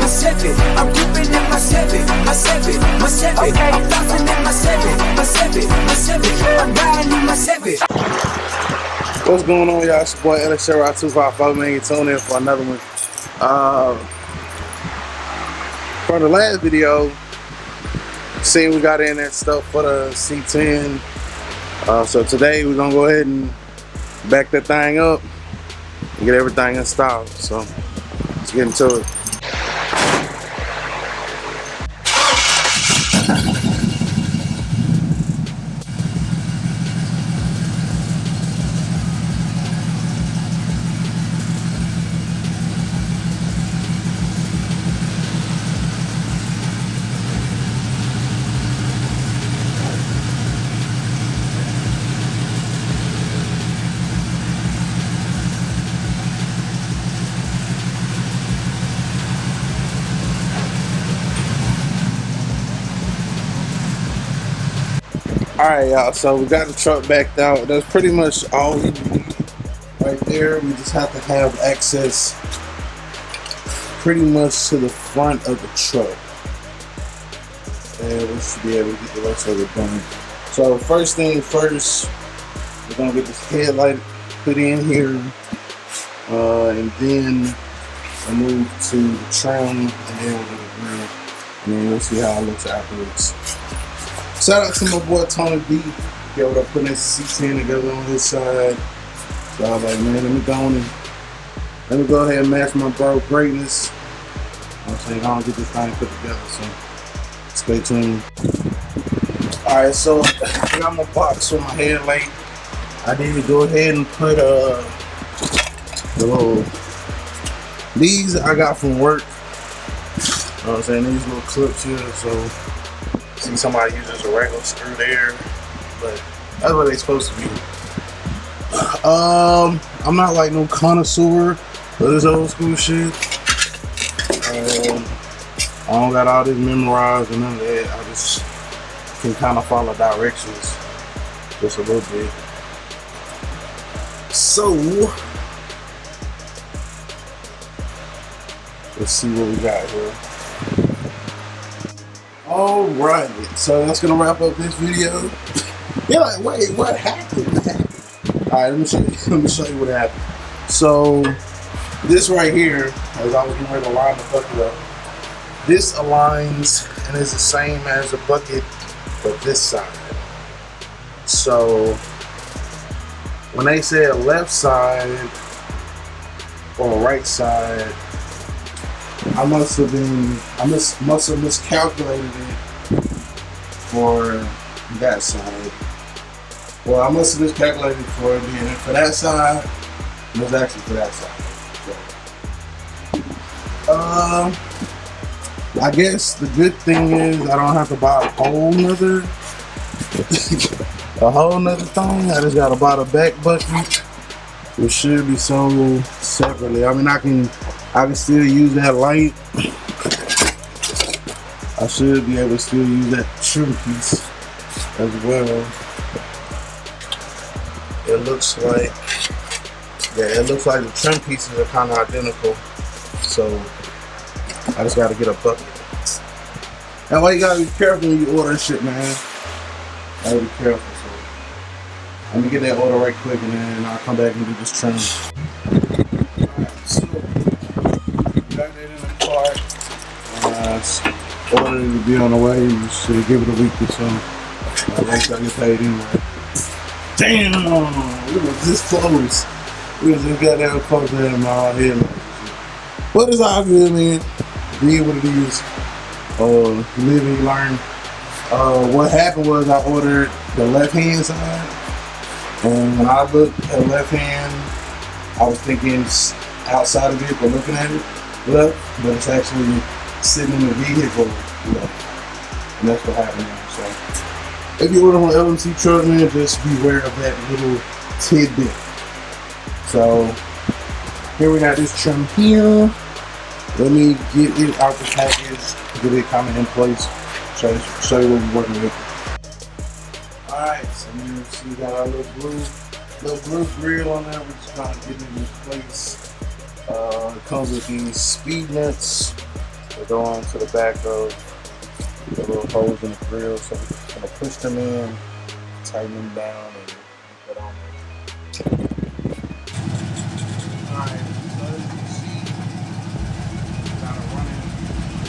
my 7. I'm ripping in my 7. My 7. My 7. Okay. I'm flossing in my 7. My 7. My 7. I'm riding in my 7. What's going on, y'all? It's your boy Alex 254, man. You tune in for another one. For the last video, seeing we got in that stuff for the C10. So today we're gonna go ahead and back that thing up and get everything installed. So let's get into it. Alright, y'all, so we got the truck backed out. That's pretty much all we need right there. We just have to have access pretty much to the front of the truck, and we should be able to get the rest of it done. So first thing first, we're going to get this headlight put in here, and then we'll move to the trim, and then we'll do the grill, and then we'll see how it looks afterwards. Shout out to my boy Tony B. He over there putting this C10 together on his side. So I was like, man, let me go ahead and match my bro greatness. I'm saying, I don't get this thing put together, so stay tuned. Alright, so I got my box with my headlight. I did go ahead and put the little, these I got from work. You know what I'm saying, these little clips here, so see somebody uses a regular screw there, but that's what they're supposed to be. I'm not like no connoisseur of this old school shit. I don't got all this memorized and none of that. I just can kind of follow directions just a little bit. So let's see what we got here. Alright, so that's gonna wrap up this video. You're like, wait, what happened? Alright, let me show you what happened. So this right here, as I was getting ready to line the bucket up, this aligns and is the same as the bucket for this side. So when they say left side or right side, I must have miscalculated it for that side. Well, I must have miscalculated for it being for that side. It was actually for that side. So, I guess the good thing is I don't have to buy a whole nother thing. I just gotta buy the back bucket, which should be sold separately. I mean, I can still use that light. I should be able to still use that trim piece as well. It looks like the trim pieces are kind of identical. So I just got to get a bucket. That's why you gotta be careful when you order shit, man. Gotta be careful. So let me get that order right quick, and then I'll come back and do this trim. Got it in the cart. Order to be on the way. You should give it a week or so. At least I get paid anyway. Damn! We were this close. We was just got down close to him all here. But it's all good, man. Be what it is. Live and learn. What happened was I ordered the left hand side. And when I looked at the left hand, I was thinking outside of the vehicle looking at it left, but it's actually sitting in the vehicle left. And that's what happened now. So if you order on LMC truck, man, just beware of that little tidbit. So here we got this trim here. Let me get it out the package, get it kind of in place, show you what we're working with. Alright, so you see we got our little blue grill on there. We're just kind of getting it in place. It comes with these speed nuts. They go on to the back of the little holes in the grill, so we're just gonna push them in, tighten them down, and put on there. Alright, so as you can see, kind of running,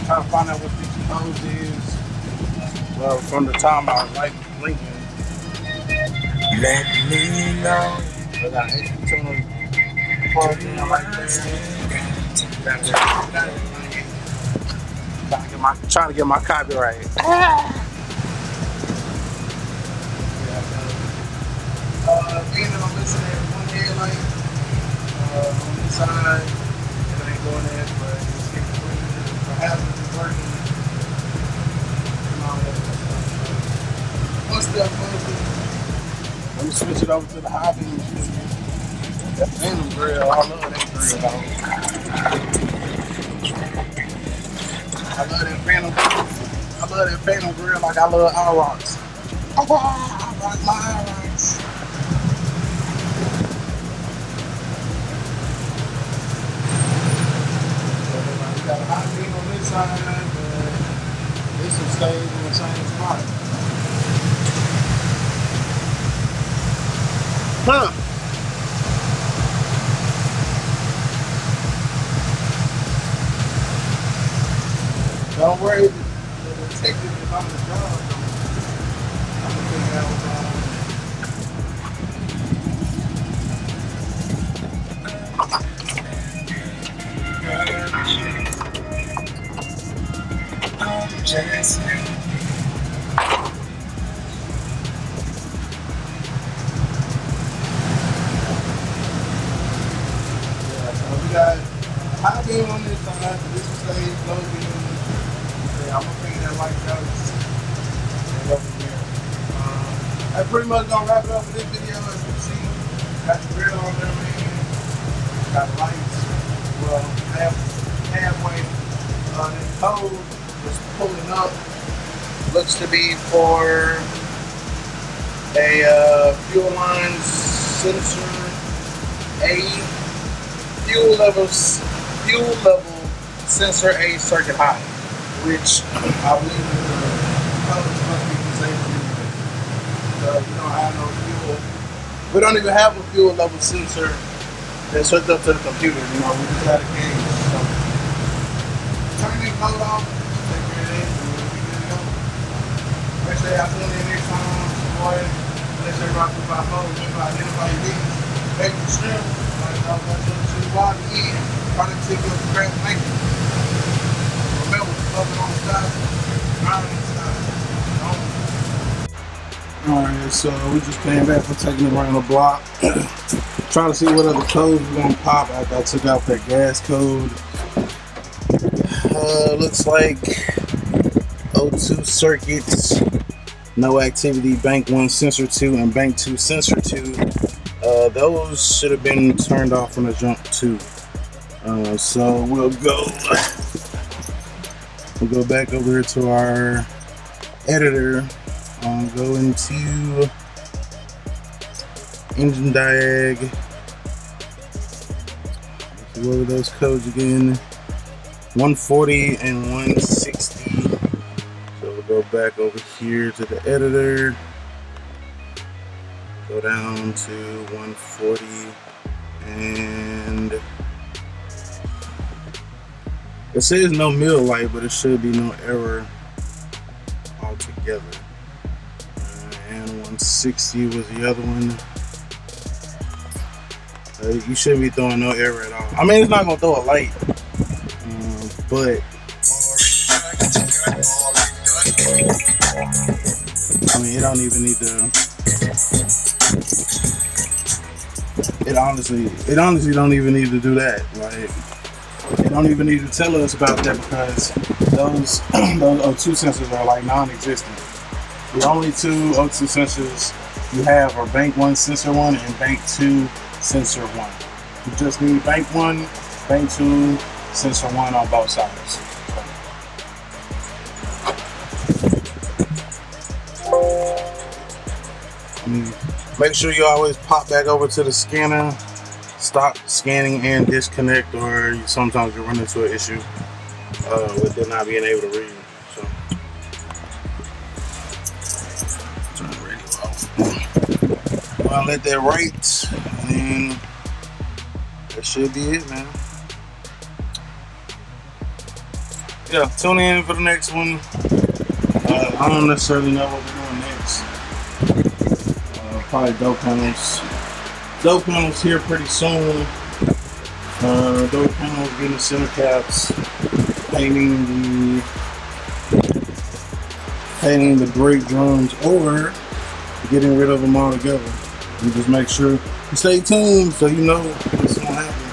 trying to find out what this hose is. Well, from the time our light was blinking, Let me know. I got extra tuner plugged in like that. Trying to get my copyright. Being that I'm missing that one headlight on this side, it ain't going in, but it's getting clean. Perhaps it's working. And all that stuff. One step closer. Let me switch it over to the high beam. That Phantom grill, I love that grill, dog. I love that Phantom. I love that Phantom grill like I love Rocks. I rock my Rocks. We got a hot beam on this side, but this one stays in the same spot. Huh? Don't worry, the detective is on the job. I'm gonna figure out what's so we got high beam on this side, this will stay low beam. I'm gonna figure that light out and over here. That's pretty much gonna wrap it up for this video. As you can see, got the grill on there, man. Got lights. Well, halfway. The code is pulling up. Looks to be for a fuel line sensor A, fuel level sensor A circuit high, which I believe the code must be disabled anyway. So we don't have no fuel. We don't even have a fuel level sensor that's hooked up to the computer. You know, we just got a gauge. So turn that code off, take care of it, and we'll be good to go. Make sure y'all tune in next time, boy. Make sure y'all put my phone, identify your needs, make the shrimp, like I was going to walk in, try to take up the crap, make it. Remember, fucking on the side, driving on the side. Alright, so we just came back from taking it around the block. Trying to see what other codes we're gonna pop after I took out that gas code. Looks like O2 circuits, no activity, bank 1 sensor 2 and bank 2 sensor 2. Those should have been turned off from the jump too. So we'll go back over here to our editor. Go into engine diag. Let's go over those codes again. 140 and 160. So we'll go back over here to the editor. Go down to 140 and it says no mill light, but it should be no error altogether. And 160 was the other one. You shouldn't be throwing no error at all. I mean, it's not gonna throw a light, but I mean, it don't even need to. It honestly don't even need to do that. Like, it don't even need to tell us about that because those O2 sensors are like non-existent. The only two O2 sensors you have are bank 1 sensor 1 and bank 2 sensor 1. You just need bank 1, bank 2, sensor 1 on both sides. Make sure you always pop back over to the scanner, stop scanning and disconnect, or sometimes you run into an issue. with it not being able to read. So turn the radio off. I'll let that write, and then that should be it, man. Yeah, tune in for the next one. I don't necessarily know what we're doing next. Probably door panels. Door panels here pretty soon. Door panels, getting the center caps, painting the brake drums, or getting rid of them altogether. And just make sure you stay tuned so you know what's gonna happen.